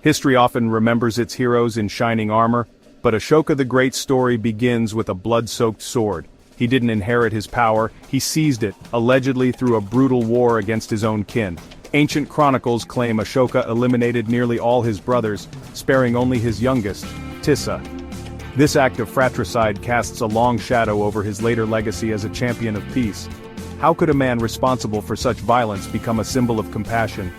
History often remembers its heroes in shining armor, but Ashoka the Great's story begins with a blood-soaked sword. He didn't inherit his power, he seized it, allegedly through a brutal war against his own kin. Ancient chronicles claim Ashoka eliminated nearly all his brothers, sparing only his youngest, Tissa. This act of fratricide casts a long shadow over his later legacy as a champion of peace. How could a man responsible for such violence become a symbol of compassion?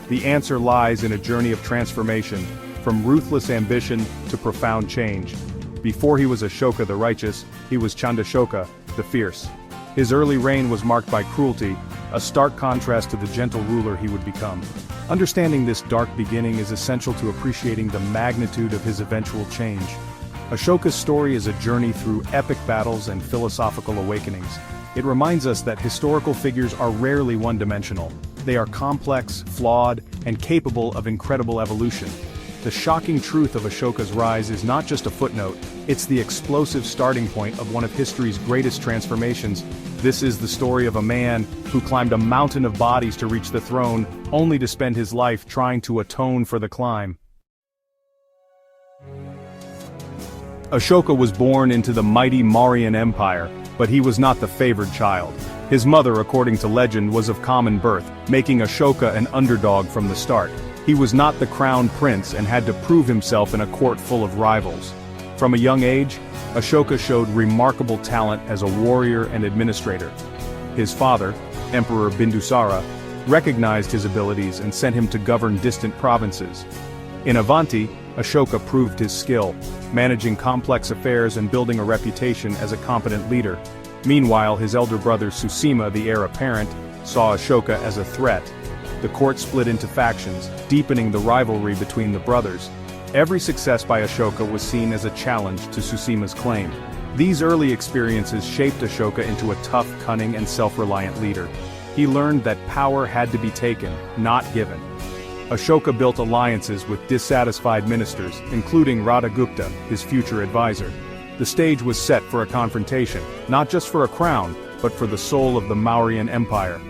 The answer lies in a journey of transformation, from ruthless ambition to profound change. Before he was Ashoka the Righteous, he was Chandashoka, the Fierce. His early reign was marked by cruelty, a stark contrast to the gentle ruler he would become. Understanding this dark beginning is essential to appreciating the magnitude of his eventual change. Ashoka's story is a journey through epic battles and philosophical awakenings. It reminds us that historical figures are rarely one-dimensional. They are complex, flawed, and capable of incredible evolution. The shocking truth of Ashoka's rise is not just a footnote, it's the explosive starting point of one of history's greatest transformations. This is the story of a man who climbed a mountain of bodies to reach the throne, only to spend his life trying to atone for the climb. Ashoka was born into the mighty Mauryan Empire, but he was not the favored child. His mother, according to legend, was of common birth, making Ashoka an underdog from the start. He was not the crowned prince and had to prove himself in a court full of rivals. From a young age, Ashoka showed remarkable talent as a warrior and administrator. His father, Emperor Bindusara, recognized his abilities and sent him to govern distant provinces. In Avanti, Ashoka proved his skill, managing complex affairs and building a reputation as a competent leader. Meanwhile, his elder brother Susima, the heir apparent, saw Ashoka as a threat. The court split into factions, deepening the rivalry between the brothers. Every success by Ashoka was seen as a challenge to Susima's claim. These early experiences shaped Ashoka into a tough, cunning, and self-reliant leader. He learned that power had to be taken, not given. Ashoka built alliances with dissatisfied ministers, including Radhagupta, his future advisor. The stage was set for a confrontation, not just for a crown, but for the soul of the Mauryan Empire.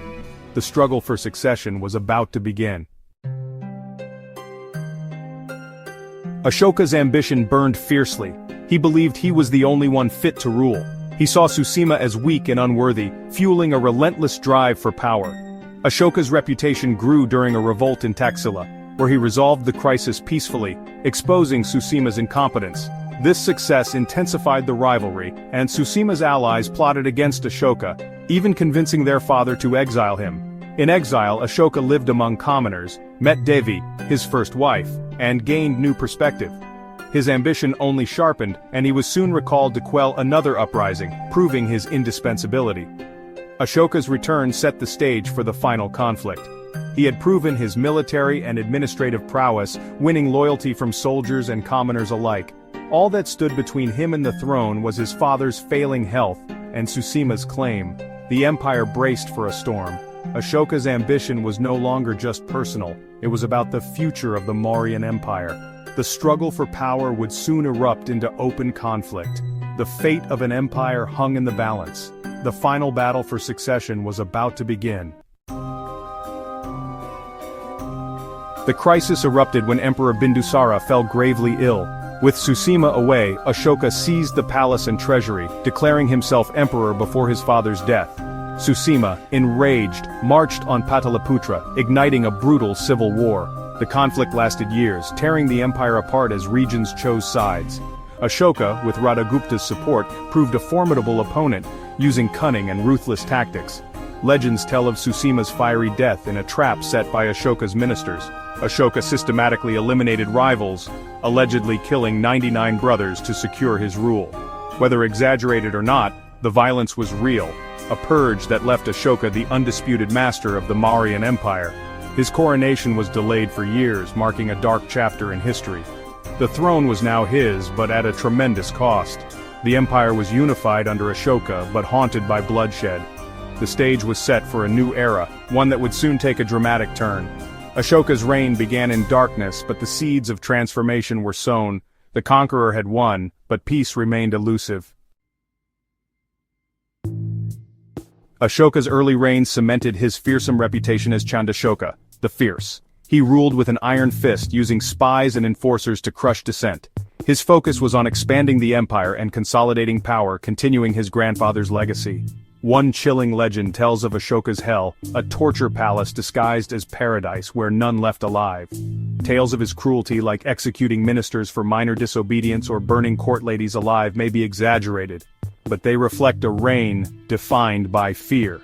The struggle for succession was about to begin. Ashoka's ambition burned fiercely. He believed he was the only one fit to rule. He saw Susima as weak and unworthy, fueling a relentless drive for power. Ashoka's reputation grew during a revolt in Taxila, where he resolved the crisis peacefully, exposing Susima's incompetence. This success intensified the rivalry, and Susima's allies plotted against Ashoka, even convincing their father to exile him. In exile, Ashoka lived among commoners, met Devi, his first wife, and gained new perspective. His ambition only sharpened, and he was soon recalled to quell another uprising, proving his indispensability. Ashoka's return set the stage for the final conflict. He had proven his military and administrative prowess, winning loyalty from soldiers and commoners alike. All that stood between him and the throne was his father's failing health and Susima's claim. The empire braced for a storm. Ashoka's ambition was no longer just personal, it was about the future of the Mauryan Empire. The struggle for power would soon erupt into open conflict. The fate of an empire hung in the balance. The final battle for succession was about to begin. The crisis erupted when Emperor Bindusara fell gravely ill. With Susima away, Ashoka seized the palace and treasury, declaring himself emperor before his father's death. Susima, enraged, marched on Pataliputra, igniting a brutal civil war. The conflict lasted years, tearing the empire apart as regions chose sides. Ashoka, with Radhagupta's support, proved a formidable opponent, using cunning and ruthless tactics. Legends tell of Susima's fiery death in a trap set by Ashoka's ministers. Ashoka systematically eliminated rivals, allegedly killing 99 brothers to secure his rule. Whether exaggerated or not, the violence was real, a purge that left Ashoka the undisputed master of the Mauryan Empire. His coronation was delayed for years, marking a dark chapter in history. The throne was now his, but at a tremendous cost. The empire was unified under Ashoka, but haunted by bloodshed. The stage was set for a new era, one that would soon take a dramatic turn. Ashoka's reign began in darkness, but the seeds of transformation were sown. The conqueror had won, but peace remained elusive. Ashoka's early reign cemented his fearsome reputation as Chandashoka, the Fierce. He ruled with an iron fist, using spies and enforcers to crush dissent. His focus was on expanding the empire and consolidating power, continuing his grandfather's legacy. One chilling legend tells of Ashoka's hell, a torture palace disguised as paradise where none left alive. Tales of his cruelty, like executing ministers for minor disobedience or burning court ladies alive, may be exaggerated, but they reflect a reign defined by fear.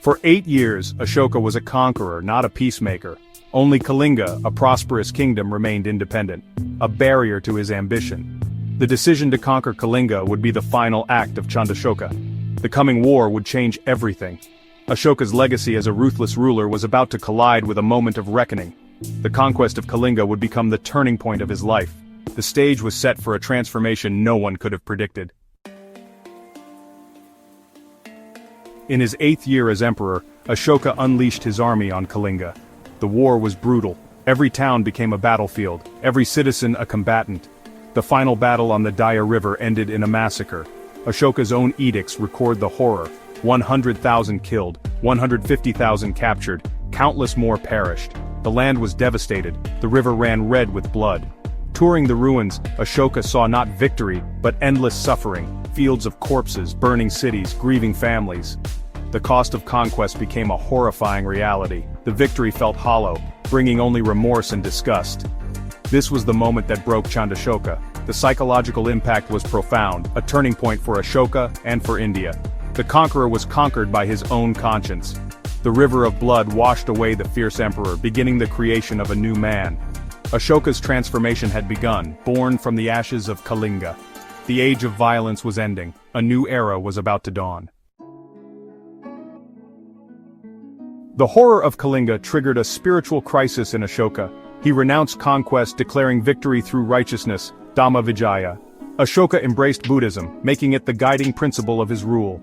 For 8 years, Ashoka was a conqueror, not a peacemaker. Only Kalinga, a prosperous kingdom, remained independent, a barrier to his ambition. The decision to conquer Kalinga would be the final act of Chandrashoka. The coming war would change everything. Ashoka's legacy as a ruthless ruler was about to collide with a moment of reckoning. The conquest of Kalinga would become the turning point of his life. The stage was set for a transformation no one could have predicted. In his 8th year as emperor, Ashoka unleashed his army on Kalinga. The war was brutal. Every town became a battlefield, every citizen a combatant. The final battle on the Daya River ended in a massacre. Ashoka's own edicts record the horror. 100,000 killed, 150,000 captured, countless more perished. The land was devastated, the river ran red with blood. Touring the ruins, Ashoka saw not victory, but endless suffering, fields of corpses, burning cities, grieving families. The cost of conquest became a horrifying reality. The victory felt hollow, bringing only remorse and disgust. This was the moment that broke Chandrashoka. The psychological impact was profound, a turning point for Ashoka and for India. The conqueror was conquered by his own conscience. The river of blood washed away the fierce emperor, beginning the creation of a new man. Ashoka's transformation had begun, born from the ashes of Kalinga. The age of violence was ending. A new era was about to dawn. The horror of Kalinga triggered a spiritual crisis in Ashoka. He renounced conquest, declaring victory through righteousness, Dhamma Vijaya. Ashoka embraced Buddhism, making it the guiding principle of his rule.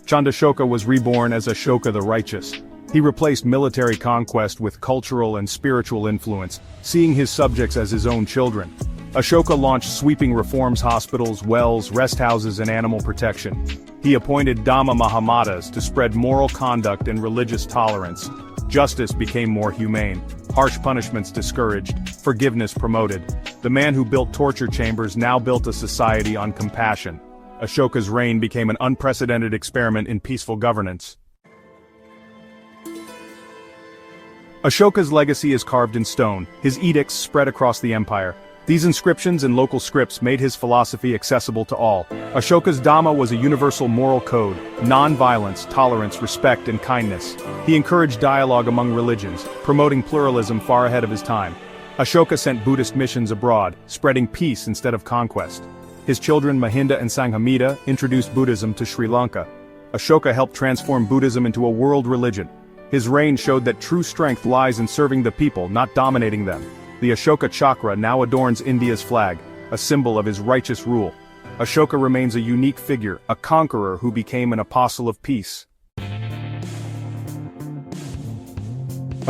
Chandrashoka was reborn as Ashoka the Righteous. He replaced military conquest with cultural and spiritual influence, seeing his subjects as his own children. Ashoka launched sweeping reforms: hospitals, wells, rest houses, and animal protection. He appointed Dhamma Mahamadas to spread moral conduct and religious tolerance. Justice became more humane, harsh punishments discouraged, forgiveness promoted. The man who built torture chambers now built a society on compassion. Ashoka's reign became an unprecedented experiment in peaceful governance. Ashoka's legacy is carved in stone, his edicts spread across the empire. These inscriptions and local scripts made his philosophy accessible to all. Ashoka's Dhamma was a universal moral code: non-violence, tolerance, respect, and kindness. He encouraged dialogue among religions, promoting pluralism far ahead of his time. Ashoka sent Buddhist missions abroad, spreading peace instead of conquest. His children Mahinda and Sanghamitra introduced Buddhism to Sri Lanka. Ashoka helped transform Buddhism into a world religion. His reign showed that true strength lies in serving the people, not dominating them. The Ashoka Chakra now adorns India's flag, a symbol of his righteous rule. Ashoka remains a unique figure, a conqueror who became an apostle of peace.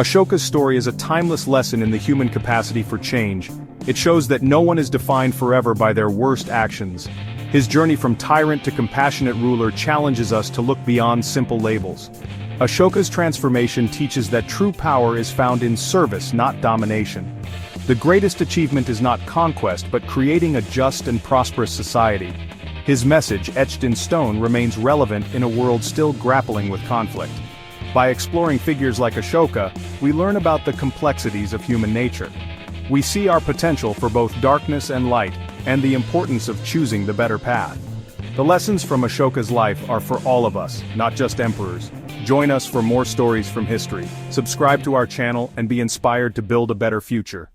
Ashoka's story is a timeless lesson in the human capacity for change. It shows that no one is defined forever by their worst actions. His journey from tyrant to compassionate ruler challenges us to look beyond simple labels. Ashoka's transformation teaches that true power is found in service, not domination. The greatest achievement is not conquest, but creating a just and prosperous society. His message, etched in stone, remains relevant in a world still grappling with conflict. By exploring figures like Ashoka, we learn about the complexities of human nature. We see our potential for both darkness and light, and the importance of choosing the better path. The lessons from Ashoka's life are for all of us, not just emperors. Join us for more stories from history. Subscribe to our channel and be inspired to build a better future.